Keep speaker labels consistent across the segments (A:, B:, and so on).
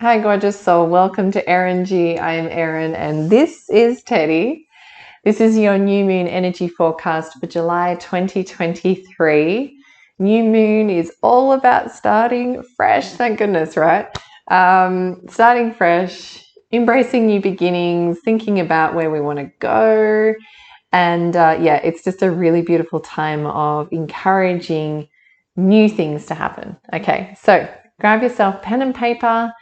A: Hi, gorgeous soul. Welcome to Eringy. I am Erin, and this is Teddy. This is your new moon energy forecast for July 2023. New moon is all about starting fresh. Thank goodness, right? Starting fresh, embracing new beginnings, thinking about where we want to go. And yeah, it's just a really beautiful time of encouraging new things to happen. Okay, so grab yourself pen and paper.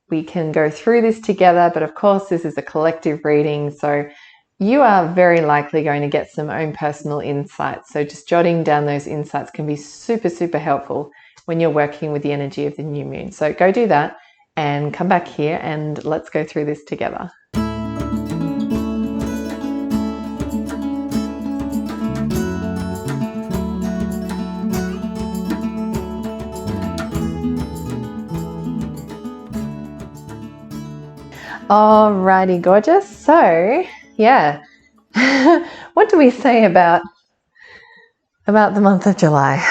A: We can go through this together, but of course this is a collective reading, so you are very likely going to get some own personal insights. So just jotting down those insights can be super, super helpful when you're working with the energy of the new moon. So go do that and come back here and let's go through this together. Alrighty, gorgeous. So, yeah, what do we say about the month of July?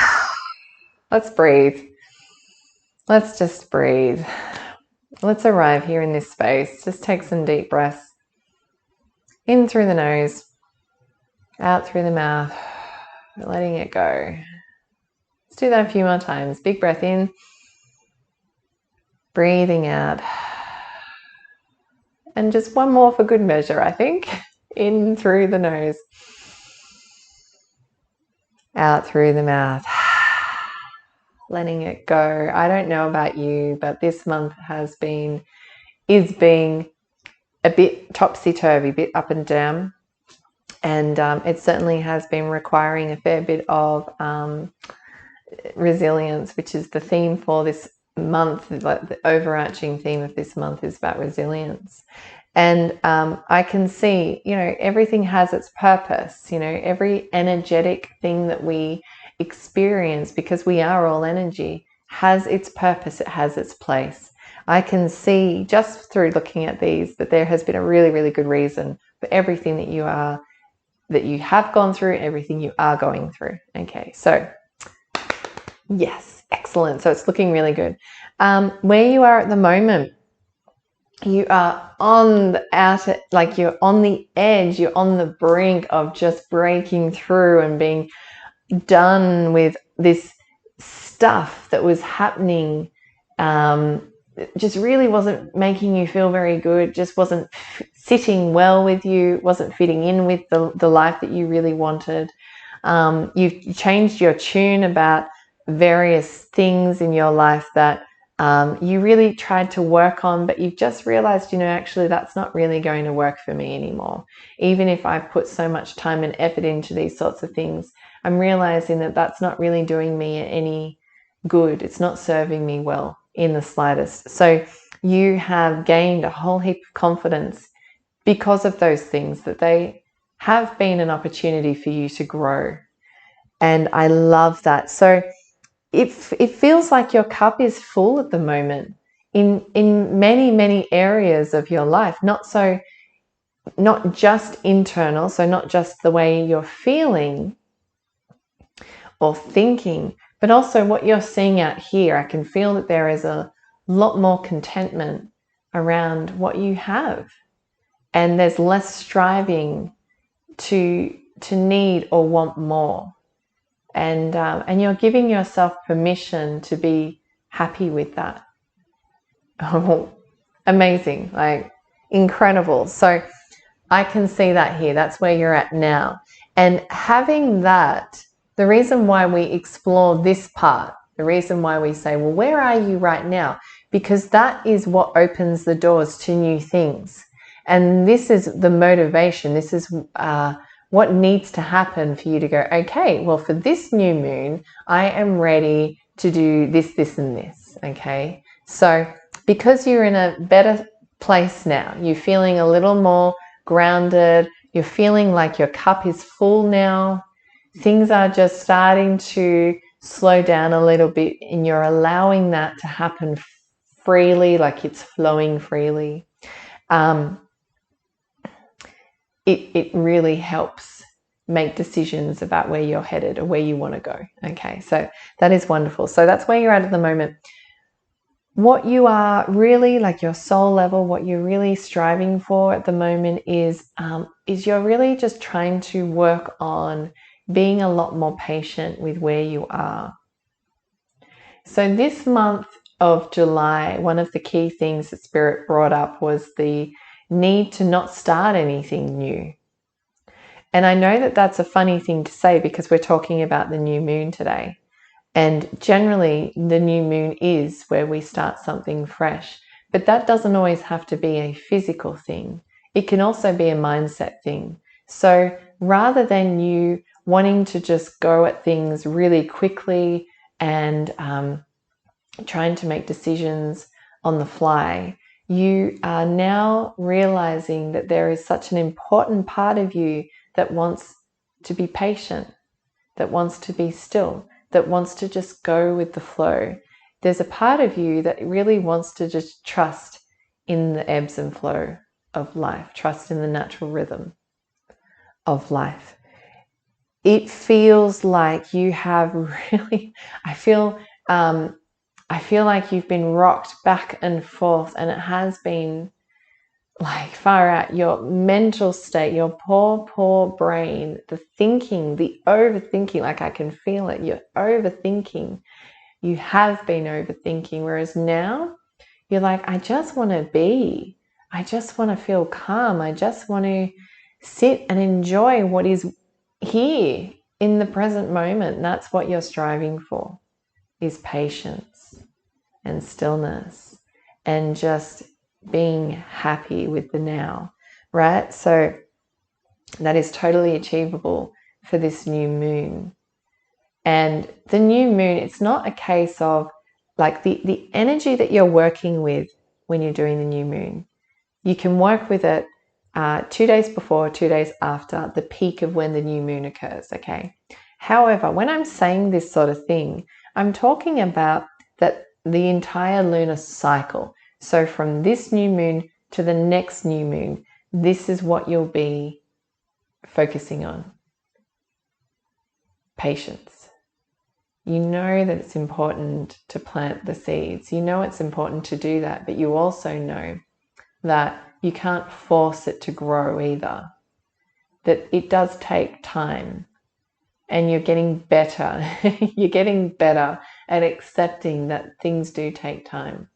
A: Let's breathe. Let's just breathe. Let's arrive here in this space. Just take some deep breaths. In through the nose, out through the mouth, letting it go. Let's do that a few more times. Big breath in, breathing out. And just one more for good measure, I think. In through the nose, out through the mouth, letting it go. I don't know about you, but this month is being a bit topsy-turvy, a bit up and down. And it certainly has been requiring a fair bit of resilience, which is the theme for this month. Like the overarching theme of this month is about resilience. And I can see, everything has its purpose. Every energetic thing that we experience, because we are all energy, has its purpose. It has its place. I can see just through looking at these that there has been a really, really good reason for everything that you have gone through, everything you are going through. Okay, so yes, excellent. So it's looking really good. Where you are at the moment, you are on the outer, like you're on the edge, you're on the brink of just breaking through and being done with this stuff that was happening. Just really wasn't making you feel very good, just wasn't sitting well with you, wasn't fitting in with the life that you really wanted. You've changed your tune about various things in your life that you really tried to work on, but you've just realized, actually that's not really going to work for me anymore. Even if I've put so much time and effort into these sorts of things, I'm realizing that that's not really doing me any good. It's not serving me well in the slightest. So you have gained a whole heap of confidence because of those things, that they have been an opportunity for you to grow. And I love that. So it feels like your cup is full at the moment in many, many areas of your life. Not just internal, so not just the way you're feeling or thinking, but also what you're seeing out here. I can feel that there is a lot more contentment around what you have, and there's less striving to need or want more. And you're giving yourself permission to be happy with that. Oh, amazing, like incredible. So I can see that here. That's where you're at now. And having that, the reason why we explore this part, the reason why we say, well, where are you right now? Because that is what opens the doors to new things. And this is the motivation. This is what needs to happen for you to go, okay, well, for this new moon, I am ready to do this, this, and this, okay? So because you're in a better place now, you're feeling a little more grounded, you're feeling like your cup is full now, things are just starting to slow down a little bit, and you're allowing that to happen freely, like it's flowing freely. It really helps make decisions about where you're headed or where you want to go. Okay, so that is wonderful. So that's where you're at the moment. what you are really, like your soul level, what you're really striving for at the moment is you're really just trying to work on being a lot more patient with where you are. So this month of July, one of the key things that Spirit brought up was the need to not start anything new. And I know that that's a funny thing to say because we're talking about the new moon today. And generally, the new moon is where we start something fresh. But that doesn't always have to be a physical thing. It can also be a mindset thing. So rather than you wanting to just go at things really quickly and trying to make decisions on the fly, you are now realizing that there is such an important part of you that wants to be patient, that wants to be still, that wants to just go with the flow. There's a part of you that really wants to just trust in the ebbs and flow of life, trust in the natural rhythm of life. It feels like you have really, I feel like you've been rocked back and forth, and it has been like far out. Your mental state, your poor brain, the thinking, the overthinking, like I can feel it. You're overthinking. You have been overthinking. Whereas now you're like, I just want to be. I just want to feel calm. I just want to sit and enjoy what is here in the present moment. And that's what you're striving for, is patience and stillness and just being happy with the now, right? So that is totally achievable for this new moon. And the new moon, it's not a case of like the energy that you're working with when you're doing the new moon. You can work with it 2 days before, 2 days after the peak of when the new moon occurs, okay? However, when I'm saying this sort of thing, I'm talking about that the entire lunar cycle. So from this new moon to the next new moon, this is what you'll be focusing on. Patience. You know that it's important to plant the seeds. You know it's important to do that, but you also know that you can't force it to grow either. That it does take time, and you're getting better. You're getting better at accepting that things do take time.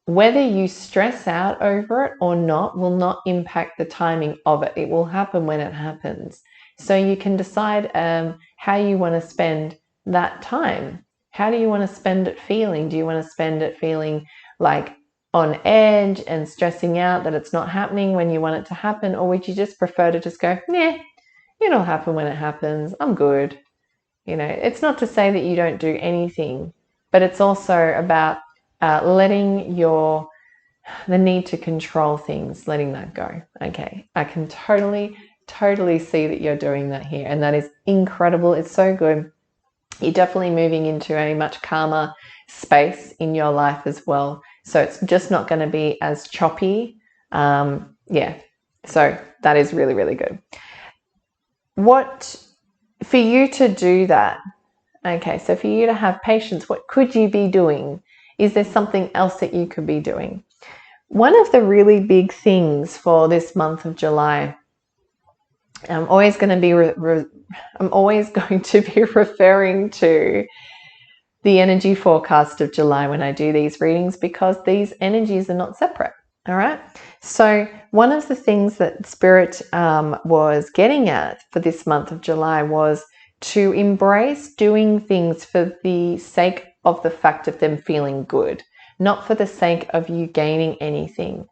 A: Whether you stress out over it or not will not impact the timing of it. It will happen when it happens. So you can decide how you want to spend that time. How do you want to spend it feeling? Do you want to spend it feeling like on edge and stressing out that it's not happening when you want it to happen? Or would you just prefer to just go, nah, it'll happen when it happens. I'm good. You know, it's not to say that you don't do anything, but it's also about letting the need to control things, letting that go. Okay, I can totally see that you're doing that here, and that is incredible. It's so good. You're definitely moving into a much calmer space in your life as well. So it's just not going to be as choppy. Yeah, so that is really, really good. For you to do that, okay, so for you to have patience, what could you be doing? Is there something else that you could be doing? One of the really big things for this month of July, I'm always going to be referring to the energy forecast of July when I do these readings, because these energies are not separate. All right. So one of the things that Spirit was getting at for this month of July was to embrace doing things for the sake of the fact of them feeling good, not for the sake of you gaining anything.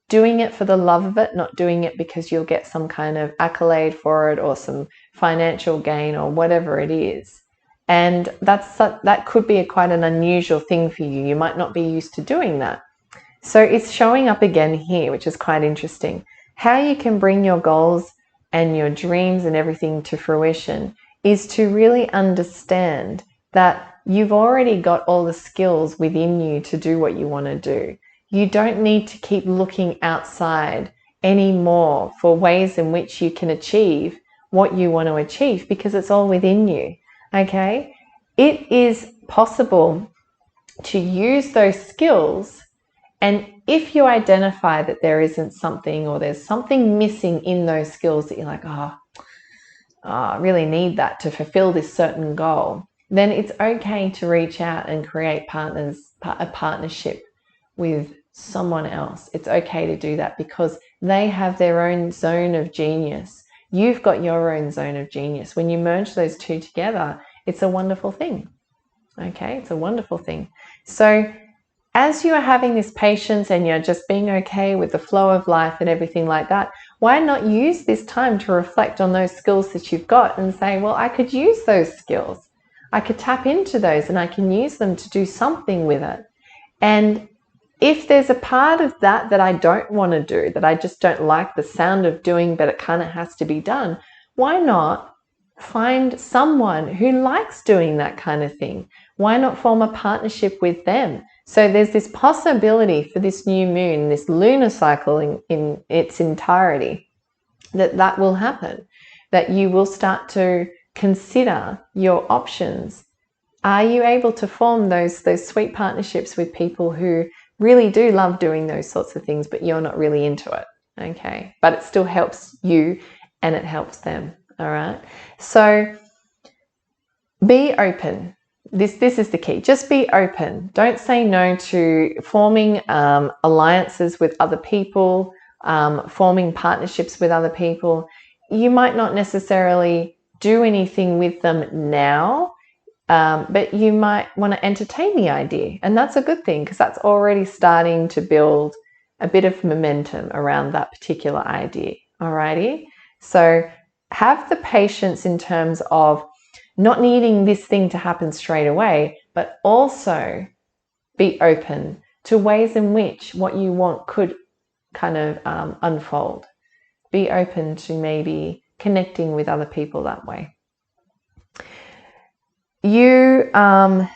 A: Doing it for the love of it, not doing it because you'll get some kind of accolade for it or some financial gain or whatever it is. And that could be quite an unusual thing for you. You might not be used to doing that. So it's showing up again here, which is quite interesting. How you can bring your goals and your dreams and everything to fruition is to really understand that you've already got all the skills within you to do what you want to do. You don't need to keep looking outside anymore for ways in which you can achieve what you want to achieve, because it's all within you. Okay? It is possible to use those skills. And if you identify that there isn't something, or there's something missing in those skills that you're like, I really need that to fulfill this certain goal, then it's okay to reach out and create a partnership with someone else. It's okay to do that because they have their own zone of genius. You've got your own zone of genius. When you merge those two together, it's a wonderful thing. Okay, it's a wonderful thing. So as you are having this patience and you're just being okay with the flow of life and everything like that, why not use this time to reflect on those skills that you've got and say, well, I could use those skills. I could tap into those and I can use them to do something with it. And if there's a part of that that I don't want to do, that I just don't like the sound of doing, but it kind of has to be done, why not find someone who likes doing that kind of thing? Why not form a partnership with them? So there's this possibility for this new moon, this lunar cycle in its entirety, that will happen, that you will start to consider your options. Are you able to form those sweet partnerships with people who really do love doing those sorts of things, but you're not really into it? Okay, but it still helps you and it helps them. All right, so be open. This is the key. Just be open. Don't say no to forming alliances with other people, forming partnerships with other people. You might not necessarily do anything with them now, but you might want to entertain the idea. And that's a good thing because that's already starting to build a bit of momentum around that particular idea. Alrighty? So have the patience in terms of not needing this thing to happen straight away, but also be open to ways in which what you want could kind of unfold. Be open to maybe connecting with other people that way. You are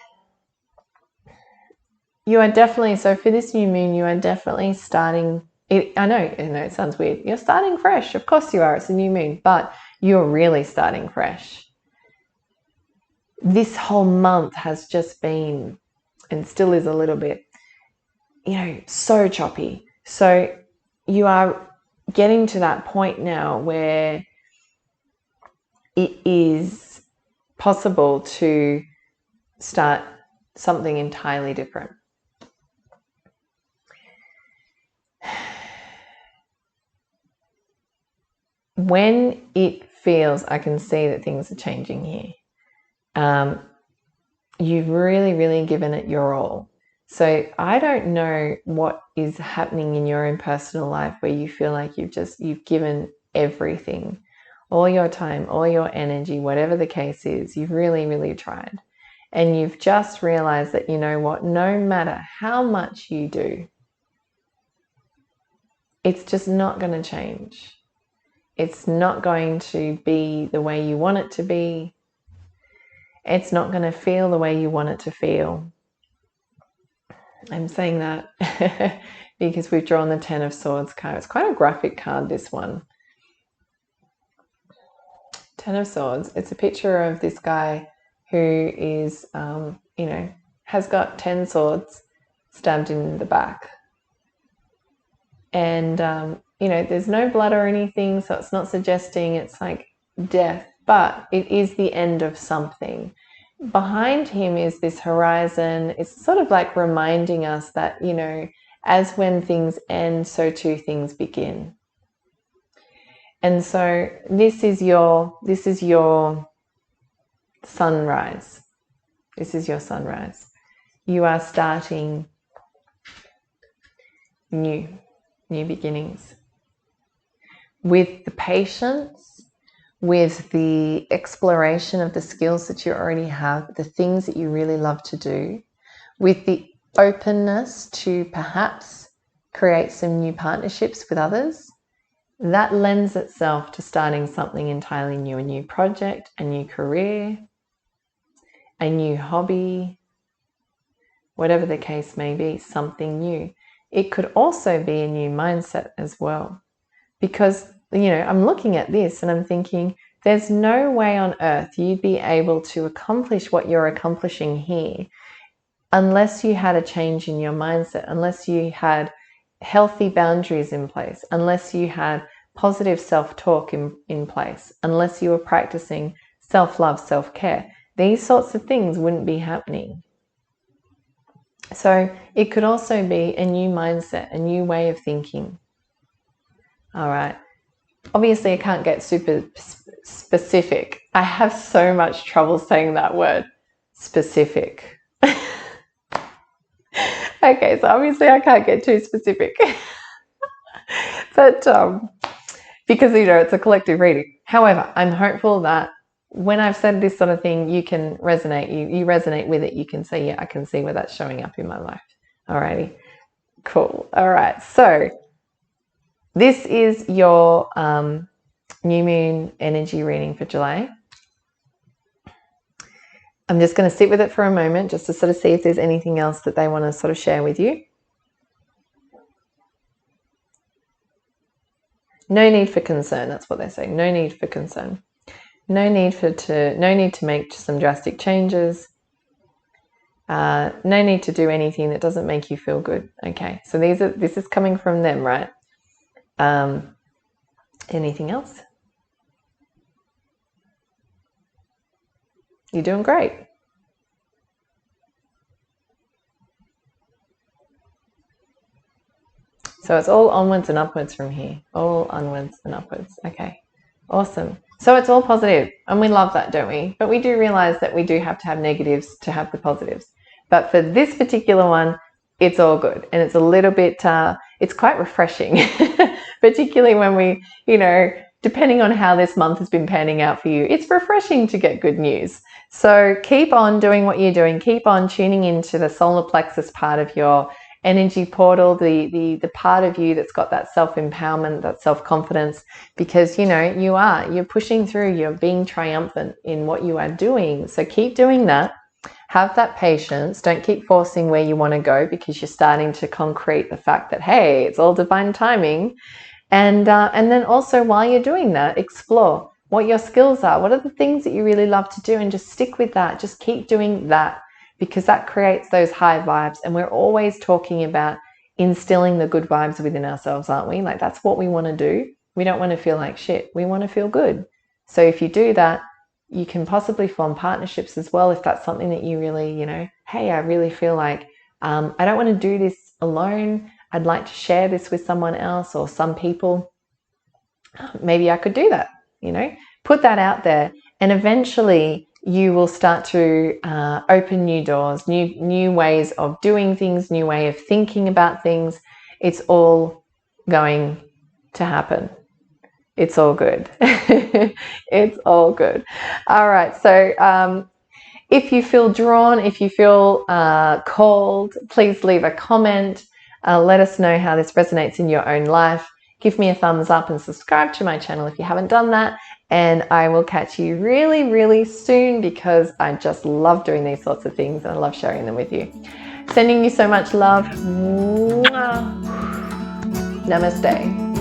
A: definitely, so for this new moon, you are definitely starting, I know it sounds weird. You're starting fresh. Of course you are. It's a new moon, but you're really starting fresh. This whole month has just been, and still is a little bit, so choppy. So you are getting to that point now where it is possible to start something entirely different. When it feels, I can see that things are changing here. You've really, really given it your all. So I don't know what is happening in your own personal life where you feel like you've given everything, all your time, all your energy, whatever the case is. You've really, really tried. And you've just realized that, you know what, no matter how much you do, it's just not going to change. It's not going to be the way you want it to be. It's not going to feel the way you want it to feel. I'm saying that because we've drawn the Ten of Swords card. It's quite a graphic card, this one. Ten of Swords. It's a picture of this guy who is, has got 10 swords stabbed in the back. And, there's no blood or anything, so it's not suggesting it's like death, but it is the end of something. Behind him is this horizon. It's sort of like reminding us that, as when things end, so too things begin. And so this is your sunrise. This is your sunrise. You are starting new beginnings. With the patience, with the exploration of the skills that you already have, the things that you really love to do, with the openness to perhaps create some new partnerships with others, that lends itself to starting something entirely new, a new project, a new career, a new hobby, whatever the case may be, something new. It could also be a new mindset as well. Because, I'm looking at this and I'm thinking, there's no way on earth you'd be able to accomplish what you're accomplishing here unless you had a change in your mindset, unless you had healthy boundaries in place, unless you had positive self-talk in place, unless you were practicing self-love, self-care. These sorts of things wouldn't be happening. So it could also be a new mindset, a new way of thinking. All right. Obviously, I can't get super specific. I have so much trouble saying that word, specific. Okay, so obviously I can't get too specific. But because, you know, it's a collective reading. However, I'm hopeful that when I've said this sort of thing, you can resonate. You resonate with it. You can say, yeah, I can see where that's showing up in my life. Alrighty, cool. All right, so this is your new moon energy reading for July. I'm just going to sit with it for a moment just to sort of see if there's anything else that they want to sort of share with you. No need for concern, that's what they're saying. No need for concern. No need to make some drastic changes. No need to do anything that doesn't make you feel good. Okay, so this is coming from them, right? Anything else? You're doing great. So it's all onwards and upwards from here. All onwards and upwards. Okay, awesome. So it's all positive, and we love that, don't we? But we do realize that we do have to have negatives to have the positives. But for this particular one, it's all good. And it's a little bit, it's quite refreshing, particularly when we, you know, depending on how this month has been panning out for you, it's refreshing to get good news. So keep on doing what you're doing. Keep on tuning into the solar plexus part of your energy portal, the part of you that's got that self-empowerment, that self-confidence, because, you know, you're pushing through, you're being triumphant in what you are doing. So keep doing that. Have that patience. Don't keep forcing where you want to go, because you're starting to concrete the fact that, hey, it's all divine timing. And then also, while you're doing that, explore what your skills are. What are the things that you really love to do, and just stick with that. Just keep doing that, because that creates those high vibes. And we're always talking about instilling the good vibes within ourselves, aren't we? Like, that's what we want to do. We don't want to feel like shit. We want to feel good. So if you do that, you can possibly form partnerships as well, if that's something that you really, you know, hey, I really feel like I don't want to do this alone. I'd like to share this with someone else or some people. Maybe I could do that, you know, put that out there, and eventually you will start to open new doors, new ways of doing things, new way of thinking about things. It's all going to happen. It's all good. It's all good. All right. So if you feel drawn, if you feel called, please leave a comment. Let us know how this resonates in your own life. Give me a thumbs up and subscribe to my channel if you haven't done that. And I will catch you really, really soon, because I just love doing these sorts of things and I love sharing them with you. Sending you so much love. Namaste.